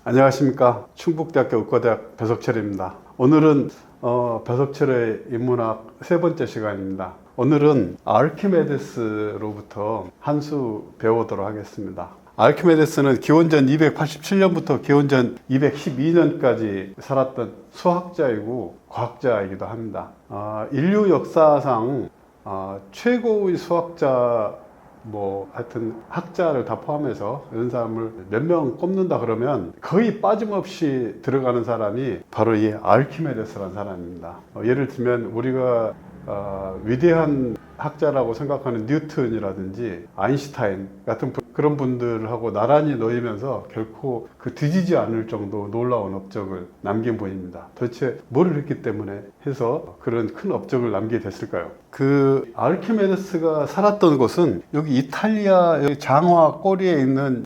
안녕하십니까. 충북대학교 의과대학 배석철입니다. 오늘은 배석철의 인문학 세 번째 시간입니다. 오늘은 아르키메데스로부터 한 수 배워보도록 하겠습니다. 아르키메데스는 기원전 287년부터 기원전 212년까지 살았던 수학자이고 과학자이기도 합니다. 인류 역사상 최고의 수학자, 하여튼 학자를 다 포함해서 이런 사람을 몇 명 꼽는다 그러면 거의 빠짐없이 들어가는 사람이 바로 이 아르키메데스라는 사람입니다. 예를 들면 우리가 위대한 학자라고 생각하는 뉴턴이라든지 아인슈타인 같은 그런 분들하고 나란히 놓이면서 결코 뒤지지 않을 정도 놀라운 업적을 남긴 분입니다. 도대체 뭐를 했기 때문에 해서 그런 큰 업적을 남기게 됐을까요? 아르키메데스가 살았던 곳은 여기 이탈리아 여기 장화 꼬리에 있는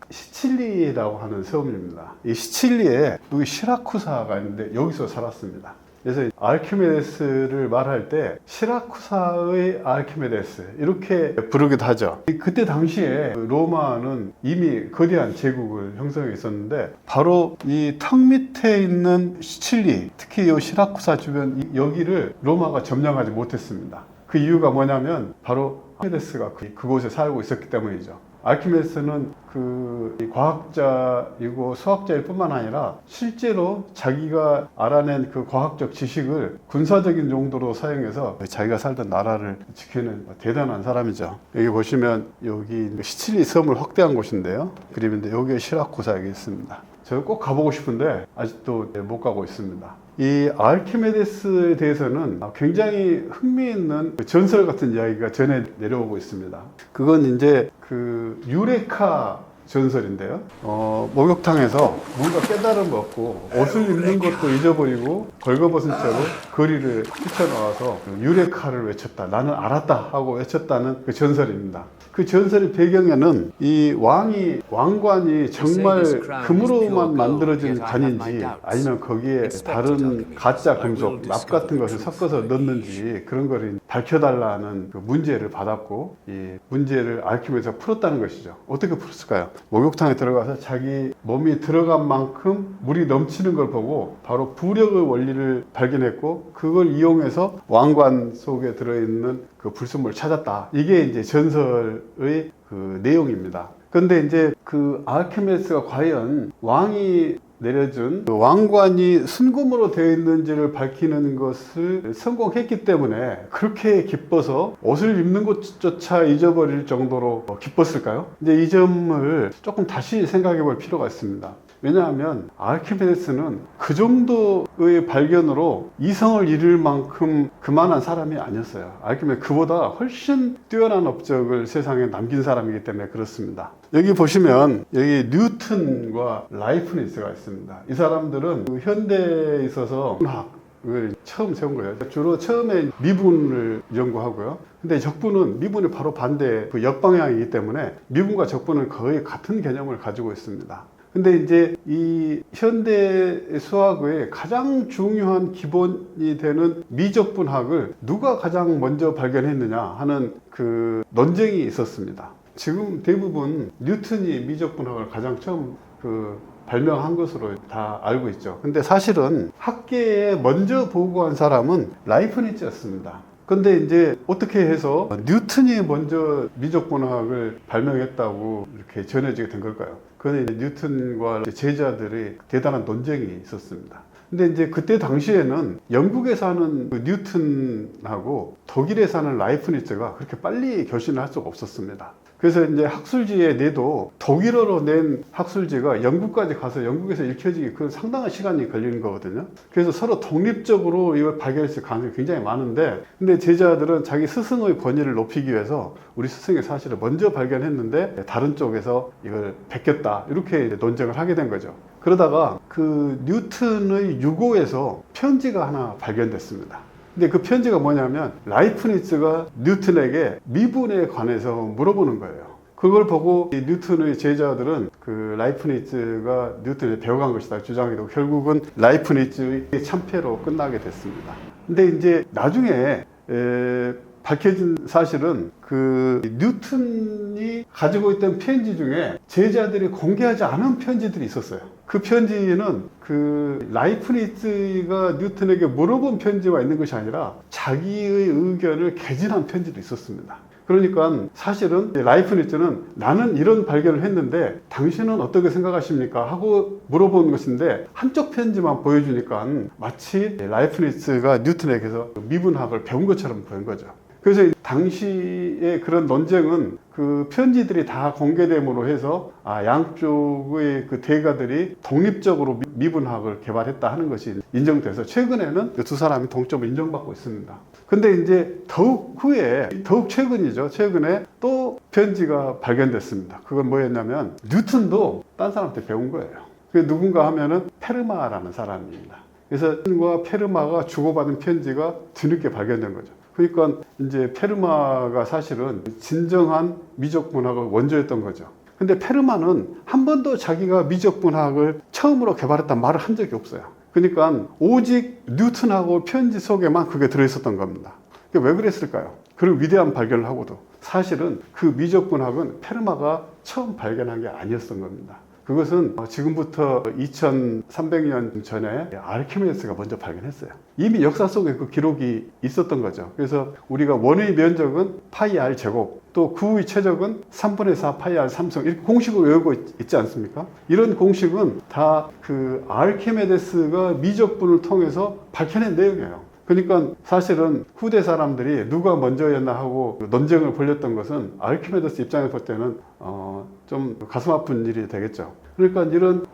시칠리라고 하는 섬입니다. 이 시칠리에 여기 시라쿠사가 있는데 여기서 살았습니다. 그래서 아르키메데스를 말할 때 시라쿠사의 아르키메데스 이렇게 부르기도 하죠. 그때 당시에 로마는 이미 거대한 제국을 형성해 있었는데 바로 이 턱 밑에 있는 시칠리, 특히 이 시라쿠사 주변 여기를 로마가 점령하지 못했습니다. 그 이유가 뭐냐면 바로 아르키메데스가 그곳에 살고 있었기 때문이죠. 아르키메데스는 과학자이고 수학자일 뿐만 아니라 실제로 자기가 알아낸 그 과학적 지식을 군사적인 용도로 사용해서 자기가 살던 나라를 지키는 대단한 사람이죠. 여기 보시면 여기 시칠리 섬을 확대한 곳인데요. 그림인데 여기에 시라쿠사 여기 있습니다. 제가 꼭 가보고 싶은데 아직도 못 가고 있습니다. 이 아르키메데스에 대해서는 굉장히 흥미있는 전설 같은 이야기가 전해 내려오고 있습니다. 그건 이제 유레카 전설인데요. 목욕탕에서 뭔가 깨달음 얻고 옷을 입는 것도 잊어버리고 벌거벗은 채로 거리를 뛰쳐나와서 유레카를 외쳤다. 나는 알았다 하고 외쳤다는 그 전설입니다. 그 전설의 배경에는 이 왕관이 정말 금으로만 만들어진 관인지 아니면 거기에 다른 가짜 금속, 납 같은 것을 섞어서 넣는지 그런 걸 밝혀달라는 그 문제를 받았고 이 문제를 아르키메데스가 풀었다는 것이죠. 어떻게 풀었을까요? 목욕탕에 들어가서 자기 몸이 들어간 만큼 물이 넘치는 걸 보고 바로 부력의 원리를 발견했고 그걸 이용해서 왕관 속에 들어있는 그 불순물을 찾았다. 이게 이제 전설의 내용입니다. 그런데 이제 아르키메데스가 과연 왕이 내려준 왕관이 순금으로 되어 있는지를 밝히는 것을 성공했기 때문에 그렇게 기뻐서 옷을 입는 것조차 잊어버릴 정도로 기뻤을까요? 이제 이 점을 조금 다시 생각해 볼 필요가 있습니다. 왜냐하면 아르키메데스는 그 정도의 발견으로 이성을 잃을 만큼 그만한 사람이 아니었어요. 아르키메데스 그보다 훨씬 뛰어난 업적을 세상에 남긴 사람이기 때문에 그렇습니다. 여기 보시면 여기 뉴턴과 라이프니츠가 있습니다. 이 사람들은 현대에 있어서 화학을 처음 세운 거예요. 주로 처음에 미분을 연구하고요. 근데 적분은 미분이 바로 반대 역방향이기 때문에 미분과 적분은 거의 같은 개념을 가지고 있습니다. 근데 이제 이 현대 수학의 가장 중요한 기본이 되는 미적분학을 누가 가장 먼저 발견했느냐 하는 논쟁이 있었습니다. 지금 대부분 뉴턴이 미적분학을 가장 처음 발명한 것으로 다 알고 있죠. 근데 사실은 학계에 먼저 보고한 사람은 라이프니츠였습니다. 근데 이제 어떻게 해서 뉴턴이 먼저 미적분학을 발명했다고 이렇게 전해지게 된 걸까요? 그건 뉴턴과 제자들의 대단한 논쟁이 있었습니다. 근데 이제 그때 당시에는 영국에 사는 뉴턴하고 독일에 사는 라이프니츠가 그렇게 빨리 결신을 할 수가 없었습니다. 그래서 이제 학술지에 내도 독일어로 낸 학술지가 영국까지 가서 영국에서 읽혀지기 상당한 시간이 걸리는 거거든요. 그래서 서로 독립적으로 이걸 발견했을 가능성이 굉장히 많은데 근데 제자들은 자기 스승의 권위를 높이기 위해서 우리 스승이 사실은 먼저 발견했는데 다른 쪽에서 이걸 베꼈다 이렇게 논쟁을 하게 된 거죠. 그러다가 뉴턴의 유고에서 편지가 하나 발견됐습니다. 근데 그 편지가 뭐냐면 라이프니츠가 뉴턴에게 미분에 관해서 물어보는 거예요. 그걸 보고 이 뉴턴의 제자들은 라이프니츠가 뉴턴에 배워간 것이다 주장이 되고 결국은 라이프니츠의 참패로 끝나게 됐습니다. 근데 이제 나중에 밝혀진 사실은 그 뉴턴이 가지고 있던 편지 중에 제자들이 공개하지 않은 편지들이 있었어요. 그 편지는 그 라이프니츠가 뉴턴에게 물어본 편지가 있는 것이 아니라 자기의 의견을 개진한 편지도 있었습니다. 그러니까 사실은 라이프니츠는 나는 이런 발견을 했는데 당신은 어떻게 생각하십니까? 하고 물어본 것인데 한쪽 편지만 보여주니까 마치 라이프니츠가 뉴턴에게서 미분학을 배운 것처럼 보인 거죠. 그래서 당시의 그런 논쟁은 그 편지들이 다 공개됨으로 해서 양쪽의 그 대가들이 독립적으로 미분학을 개발했다 하는 것이 인정돼서 최근에는 두 사람이 동점을 인정받고 있습니다. 근데 이제 더욱 후에, 더욱 최근이죠. 최근에 또 편지가 발견됐습니다. 그건 뭐였냐면 뉴턴도 딴 사람한테 배운 거예요. 그게 누군가 하면은 페르마라는 사람입니다. 그래서 뉴턴과 페르마가 주고받은 편지가 뒤늦게 발견된 거죠. 그러니까 이제 페르마가 사실은 진정한 미적분학의 원조였던 거죠. 근데 페르마는 한 번도 자기가 미적분학을 처음으로 개발했다는 말을 한 적이 없어요. 그러니까 오직 뉴턴하고 편지 속에만 그게 들어있었던 겁니다. 왜 그랬을까요? 그런 위대한 발견을 하고도 사실은 그 미적분학은 페르마가 처음 발견한 게 아니었던 겁니다. 그것은 지금부터 2300년 전에 아르키메데스가 먼저 발견했어요. 이미 역사 속에 그 기록이 있었던 거죠. 그래서 우리가 원의 면적은 파이 r 제곱, 또 구의 최적은 3분의 4 파이 r 3승 이렇게 공식을 외우고 있지 않습니까? 이런 공식은 다 그 아르키메데스가 미적분을 통해서 밝혀낸 내용이에요. 그러니까 사실은 후대 사람들이 누가 먼저였나 하고 논쟁을 벌였던 것은 아르키메데스 입장에서 볼 때는 좀 가슴 아픈 일이 되겠죠. 그러니까 이런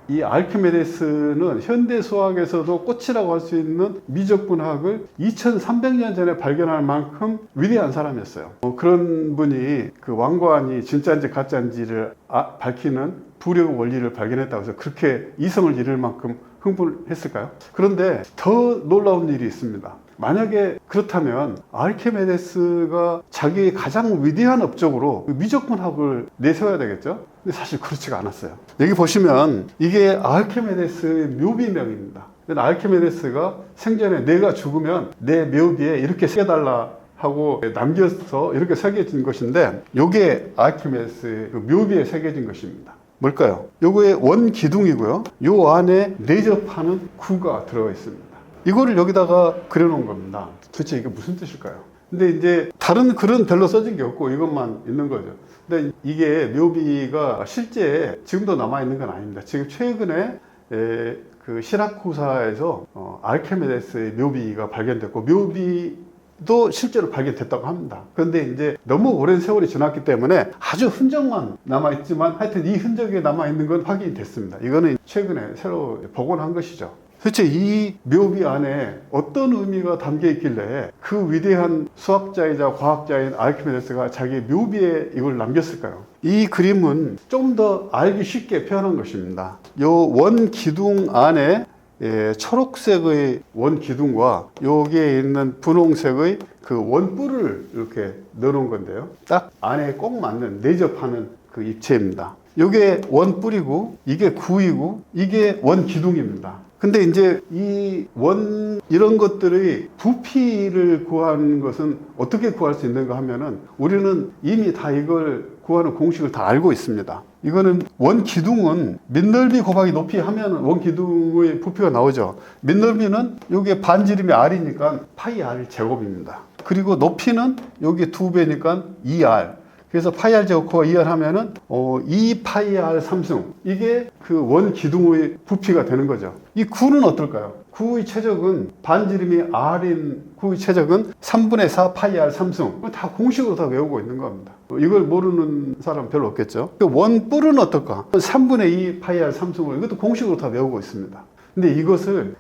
이 아르키메데스는 현대 수학에서도 꽃이라고 할 수 있는 미적분학을 2300년 전에 발견할 만큼 위대한 사람이었어요. 그런 분이 그 왕관이 진짜인지 가짜인지를 밝히는 부력 원리를 발견했다고 해서 그렇게 이성을 잃을 만큼 흥분했을까요? 그런데 더 놀라운 일이 있습니다. 만약에 그렇다면 아르키메데스가 자기의 가장 위대한 업적으로 미적분학을 내세워야 되겠죠? 근데 사실 그렇지가 않았어요. 여기 보시면 이게 아르키메데스의 묘비명입니다. 아르키메데스가 생전에 내가 죽으면 내 묘비에 이렇게 새겨달라 하고 남겨서 이렇게 새겨진 것인데 이게 아르키메데스의 그 묘비에 새겨진 것입니다. 뭘까요? 요거의 원기둥이고요. 요 안에 내접하는 구가 들어가 있습니다. 이거를 여기다가 그려놓은 겁니다. 도대체 이게 무슨 뜻일까요? 근데 이제 다른 글은 별로 써진 게 없고 이것만 있는 거죠. 근데 이게 묘비가 실제 지금도 남아있는 건 아닙니다. 지금 최근에 그 시라쿠사에서 아르키메데스의 묘비가 발견됐고 묘비도 실제로 발견됐다고 합니다. 그런데 이제 너무 오랜 세월이 지났기 때문에 아주 흔적만 남아있지만 하여튼 이 흔적이 남아있는 건 확인이 됐습니다. 이거는 최근에 새로 복원한 것이죠. 도대체 이 묘비 안에 어떤 의미가 담겨 있길래 그 위대한 수학자이자 과학자인 아르키메데스가 자기 묘비에 이걸 남겼을까요? 이 그림은 좀 더 알기 쉽게 표현한 것입니다. 이 원 기둥 안에 초록색의 원 기둥과 여기에 있는 분홍색의 그 원뿔을 이렇게 넣어놓은 건데요. 딱 안에 꼭 맞는 내접하는 그 입체입니다. 이게 원뿔이고 이게 구이고 이게 원 기둥입니다. 근데 이제 이 이런 것들의 부피를 구하는 것은 어떻게 구할 수 있는가 하면은 우리는 이미 다 이걸 구하는 공식을 다 알고 있습니다. 이거는 원 기둥은 밑넓이 곱하기 높이 하면 원 기둥의 부피가 나오죠. 밑넓이는 여기에 반지름이 r이니까 파이 r 제곱입니다. 그리고 높이는 여기 2배니까 2r. 그래서 파이 r 제곱과 2r 하면은 2 파이 r 3승. 이게 그 원 기둥의 부피가 되는 거죠. 이 구는 어떨까요? 구의 최적은 반지름이 r인 구의 최적은 3분의 4 파이 r 3승. 다 공식으로 다 외우고 있는 겁니다. 이걸 모르는 사람 별로 없겠죠. 원뿔은 어떨까? 3분의 2 파이 r 3승을 이것도 공식으로 다 외우고 있습니다. 근데 이것을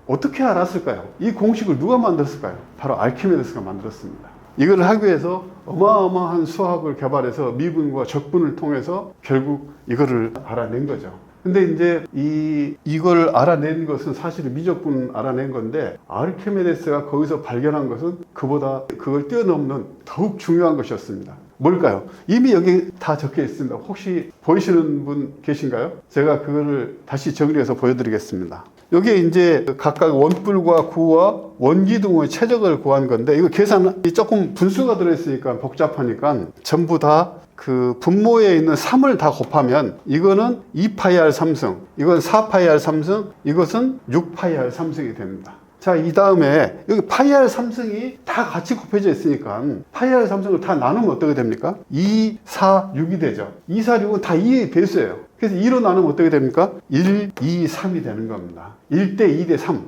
어떻게 알았을까요? 이 공식을 누가 만들었을까요? 바로 아르키메데스가 만들었습니다. 이걸 하기 위해서 어마어마한 수학을 개발해서 미분과 적분을 통해서 결국 이거를 알아낸 거죠. 근데 이제 이걸 알아낸 것은 사실은 미적분 알아낸 건데 아르키메데스가 거기서 발견한 것은 그걸 뛰어넘는 더욱 중요한 것이었습니다. 뭘까요? 이미 여기 다 적혀 있습니다. 혹시 보이시는 분 계신가요? 제가 그거를 다시 정리해서 보여드리겠습니다. 여기에 이제 각각 원뿔과 구와 원기둥의 최적을 구한 건데, 이거 계산이 조금 분수가 들어있으니까 복잡하니까 전부 다 그 분모에 있는 3을 다 곱하면 이거는 2파이 r 3승, 이건 4파이 r 3승, 이것은 6파이 r 3승이 됩니다. 자, 이 다음에 여기 파이 r 3승이 다 같이 곱해져 있으니까 파이 r 3승을 다 나누면 어떻게 됩니까? 2, 4, 6이 되죠. 2, 4, 6은 다 2의 배수예요. 그래서 2로 나누면 어떻게 됩니까? 1, 2, 3이 되는 겁니다. 1대 2대 3.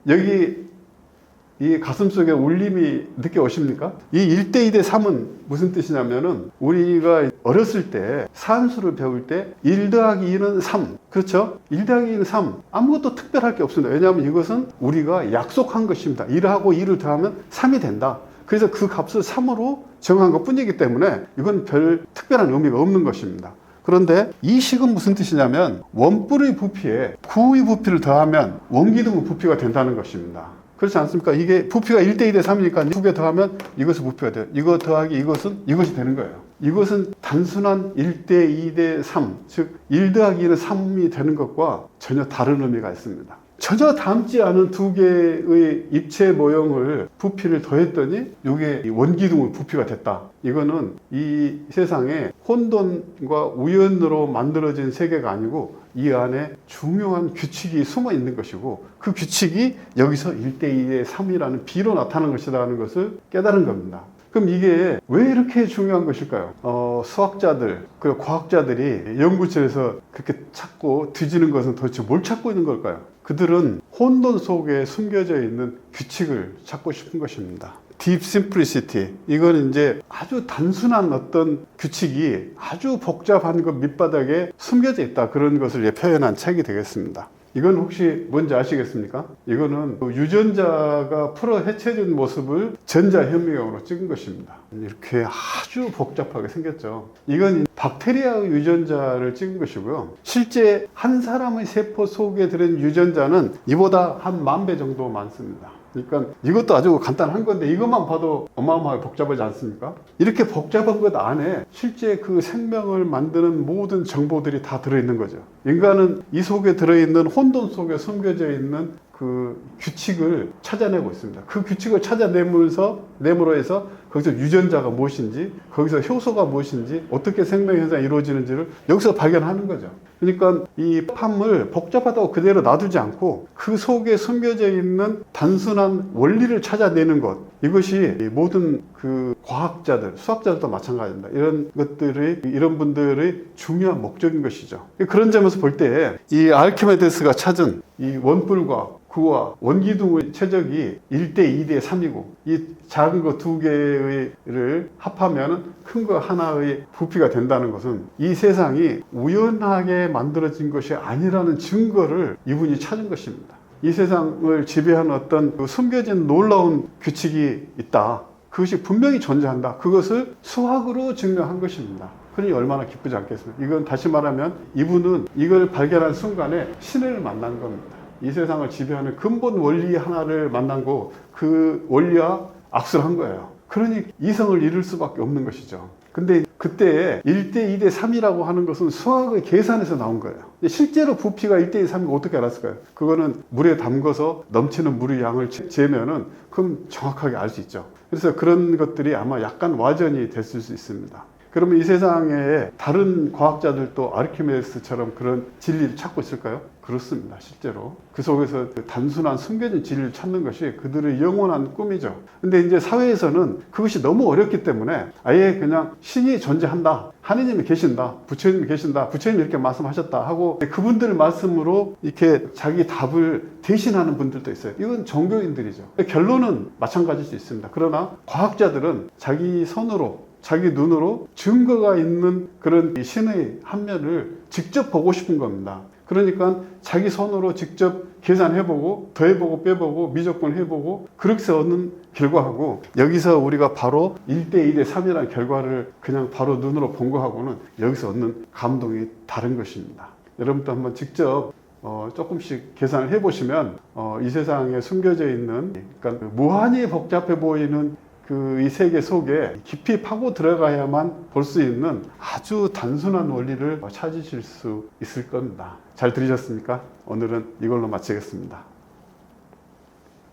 여기 이 가슴속에 울림이 느껴오십니까? 이 1대 2대 3은 무슨 뜻이냐면은, 우리가 어렸을 때 산수를 배울 때 1 더하기 2는 3. 그렇죠? 1 더하기 2는 3. 아무것도 특별할 게 없습니다. 왜냐하면 이것은 우리가 약속한 것입니다. 1하고 2를 더하면 3이 된다. 그래서 그 값을 3으로 정한 것 뿐이기 때문에 이건 별 특별한 의미가 없는 것입니다. 그런데 이 식은 무슨 뜻이냐면, 원뿔의 부피에 구의 부피를 더하면 원기둥의 부피가 된다는 것입니다. 그렇지 않습니까? 이게 부피가 1대 2대 3이니까 두 개 더하면 이것이 부피가 돼요. 이거 더하기 이것은 이것이 되는 거예요. 이것은 단순한 1대 2대 3, 즉 1 더하기 2는 3이 되는 것과 전혀 다른 의미가 있습니다. 전혀 닮지 않은 두 개의 입체 모형을 부피를 더했더니 이게 원기둥의 부피가 됐다. 이거는 이 세상에 혼돈과 우연으로 만들어진 세계가 아니고 이 안에 중요한 규칙이 숨어 있는 것이고, 그 규칙이 여기서 1대 2대 3이라는 비로 나타나는 것이라는 것을 깨달은 겁니다. 그럼 이게 왜 이렇게 중요한 것일까요? 수학자들 그리고 과학자들이 연구실에서 그렇게 찾고 뒤지는 것은 도대체 뭘 찾고 있는 걸까요? 그들은 혼돈 속에 숨겨져 있는 규칙을 찾고 싶은 것입니다. Deep Simplicity. 이건 이제 아주 단순한 어떤 규칙이 아주 복잡한 것 밑바닥에 숨겨져 있다, 그런 것을 표현한 책이 되겠습니다. 이건 혹시 뭔지 아시겠습니까? 이거는 유전자가 풀어 헤쳐진 모습을 전자현미경으로 찍은 것입니다. 이렇게 아주 복잡하게 생겼죠. 이건 박테리아의 유전자를 찍은 것이고요. 실제 한 사람의 세포 속에 들은 유전자는 이보다 한 10,000배 정도 많습니다. 그러니까 이것도 아주 간단한 건데 이것만 봐도 어마어마하게 복잡하지 않습니까? 이렇게 복잡한 것 안에 실제 그 생명을 만드는 모든 정보들이 다 들어있는 거죠. 인간은 이 속에 들어있는 혼돈 속에 숨겨져 있는 그 규칙을 찾아내고 있습니다. 그 규칙을 찾아내므로 해서 거기서 유전자가 무엇인지, 거기서 효소가 무엇인지, 어떻게 생명 현상이 이루어지는지를 여기서 발견하는 거죠. 그러니까 이 판을 복잡하다고 그대로 놔두지 않고 그 속에 숨겨져 있는 단순한 원리를 찾아내는 것, 이것이 모든 그 과학자들, 수학자들도 마찬가지입니다. 이런 분들의 중요한 목적인 것이죠. 그런 점에서 볼 때 이 아르키메데스가 찾은 이 원뿔과 구와 원기둥의 최적이 1대 2대 3이고, 이 작은 거 두 개를 합하면 큰 거 하나의 부피가 된다는 것은 이 세상이 우연하게 만들어진 것이 아니라는 증거를 이분이 찾은 것입니다. 이 세상을 지배하는 어떤 그 숨겨진 놀라운 규칙이 있다. 그것이 분명히 존재한다. 그것을 수학으로 증명한 것입니다. 그러니 얼마나 기쁘지 않겠습니까? 이건 다시 말하면 이분은 이걸 발견한 순간에 신을 만난 겁니다. 이 세상을 지배하는 근본 원리 하나를 만난 거, 그 원리와 악수를 한 거예요. 그러니 이성을 잃을 수밖에 없는 것이죠. 근데 그때 1대 2대 3이라고 하는 것은 수학의 계산에서 나온 거예요. 실제로 부피가 1대 2, 3이 어떻게 알았을까요? 그거는 물에 담궈서 넘치는 물의 양을 재면은 그럼 정확하게 알 수 있죠. 그래서 그런 것들이 아마 약간 와전이 됐을 수 있습니다. 그러면 이 세상에 다른 과학자들도 아르키메데스처럼 그런 진리를 찾고 있을까요? 그렇습니다. 실제로 그 속에서 단순한 숨겨진 진리를 찾는 것이 그들의 영원한 꿈이죠. 근데 이제 사회에서는 그것이 너무 어렵기 때문에 아예 그냥 신이 존재한다, 하느님이 계신다, 부처님이 계신다, 부처님이 이렇게 말씀하셨다 하고 그분들 말씀으로 이렇게 자기 답을 대신하는 분들도 있어요. 이건 종교인들이죠. 결론은 마찬가지일 수 있습니다. 그러나 과학자들은 자기 손으로, 자기 눈으로 증거가 있는 그런 신의 한 면을 직접 보고 싶은 겁니다. 그러니까 자기 손으로 직접 계산해보고 더해보고 빼보고 미적분 해보고 그렇게 얻는 결과하고, 여기서 우리가 바로 1대 2대 3이라는 결과를 그냥 바로 눈으로 본 거하고는 여기서 얻는 감동이 다른 것입니다. 여러분도 한번 직접 조금씩 계산을 해보시면 이 세상에 숨겨져 있는, 그러니까 무한히 복잡해 보이는 그 이 세계 속에 깊이 파고 들어가야만 볼 수 있는 아주 단순한 원리를 찾으실 수 있을 겁니다. 잘 들으셨습니까? 오늘은 이걸로 마치겠습니다.